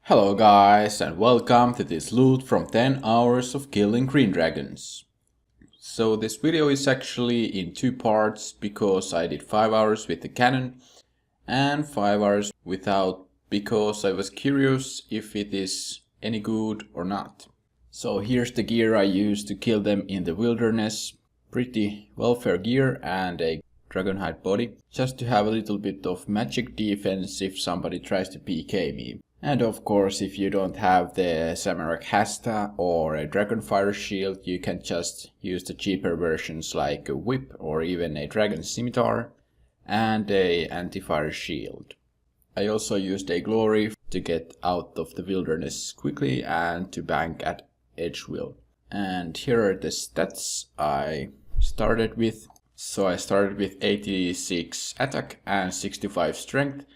Hello guys and welcome to this loot from 10 hours of killing green dragons. So this video is actually in two parts because I did 5 hours with the cannon and 5 hours without because I was curious if it is any good or not. So here's the gear I used to kill them in the wilderness. Pretty welfare gear and a dragonhide body, just to have a little bit of magic defense if somebody tries to PK me. And of course, if you don't have the Samurai Hasta or a Dragonfire shield, you can just use the cheaper versions like a whip or even a Dragon Scimitar and a anti-fire shield. I also used a glory to get out of the wilderness quickly and to bank at Edgewill. And here are the stats I started with. So I started with 86 attack and 65 strength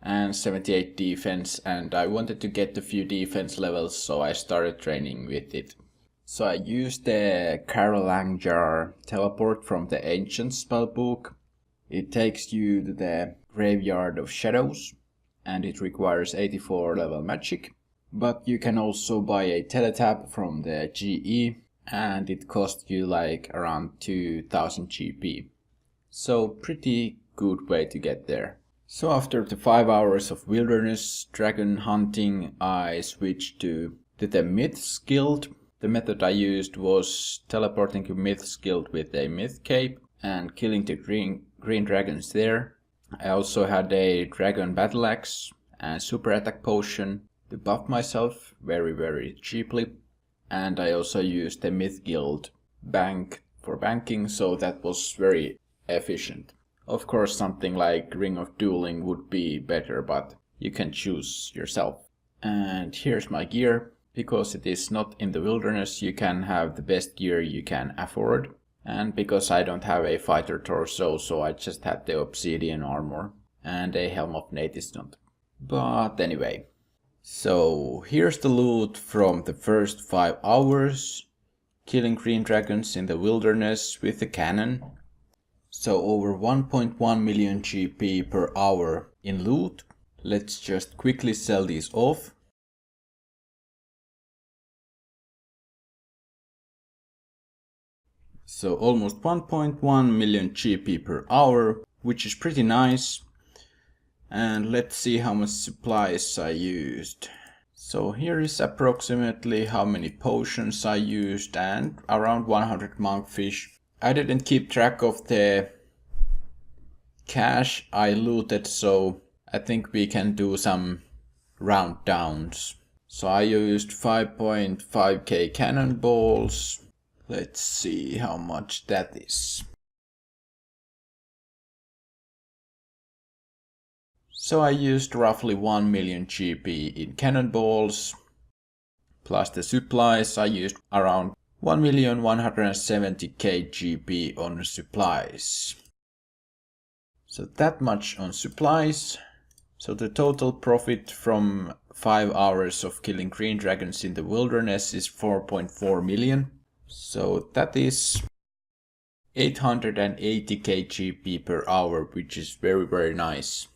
and 78 defense, and I wanted to get a few defense levels, so I started training with it. So I used the Karalangjar teleport from the ancient spellbook. It takes you to the Graveyard of Shadows and it requires 84 level magic. But you can also buy a teletap from the GE and it costs you like around 2000 GP. So pretty good way to get there. So after the 5 hours of wilderness dragon hunting, I switched to the Myths Guild. The method I used was teleporting to Myths Guild with a Myth Cape and killing the green dragons there. I also had a Dragon Battle Axe and Super Attack Potion to buff myself very cheaply. And I also used the Myth Guild bank for banking, so that was very efficient. Of course, something like Ring of Dueling would be better, but you can choose yourself. And here's my gear. Because it is not in the wilderness, you can have the best gear you can afford. And because I don't have a fighter torso, so I just had the obsidian armor and a helm of Natisnot. But anyway, so here's the loot from the first 5 hours. Killing green dragons in the wilderness with a cannon. So over 1.1 million GP per hour in loot. Let's just quickly sell these off. So almost 1.1 million GP per hour, which is pretty nice. And let's see how much supplies I used. So here is approximately how many potions I used and around 100 monkfish. I didn't keep track of the cash I looted, so I think we can do some round downs. So I used 5.5k cannonballs. Let's see how much that is. So I used roughly 1 million GP in cannonballs. Plus the supplies, I used around 1,170k GP on supplies. So that much on supplies. So the total profit from 5 hours of killing green dragons in the wilderness is 4.4 million. So that is 880k GP per hour, which is very nice.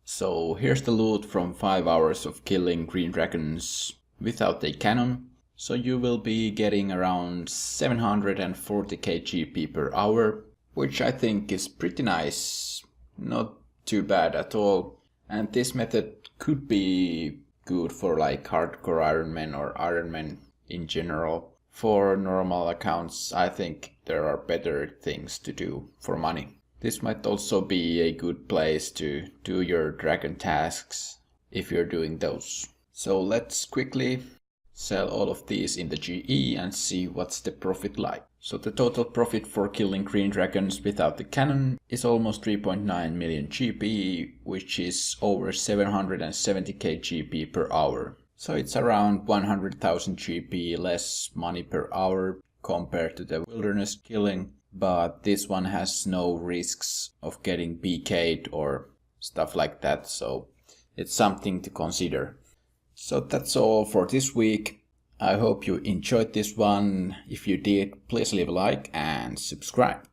So here's the loot from 5 hours of killing green dragons without a cannon. So you will be getting around 740k GP per hour, which I think is pretty nice. Not too bad at all. And this method could be good for like hardcore Ironmen or Ironmen in general. For normal accounts, I think there are better things to do for money. This might also be a good place to do your dragon tasks if you're doing those. So let's quickly sell all of these in the GE and see what's the profit like. So the total profit for killing green dragons without the cannon is almost 3.9 million GP, which is over 770k GP per hour. So it's around 100,000 GP less money per hour compared to the wilderness killing, but this one has no risks of getting PK'd or stuff like that, so it's something to consider. So that's all for this week. I hope you enjoyed this one. If you did, please leave a like and subscribe.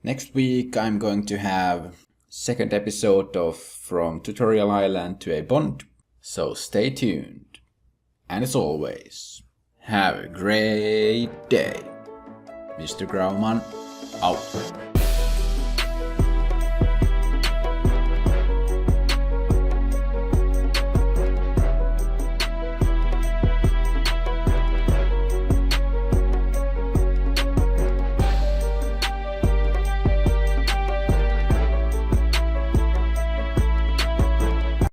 Next week I'm going to have second episode of From Tutorial Island to a Bond. So stay tuned. And as always, have a great day. MrGrauman out.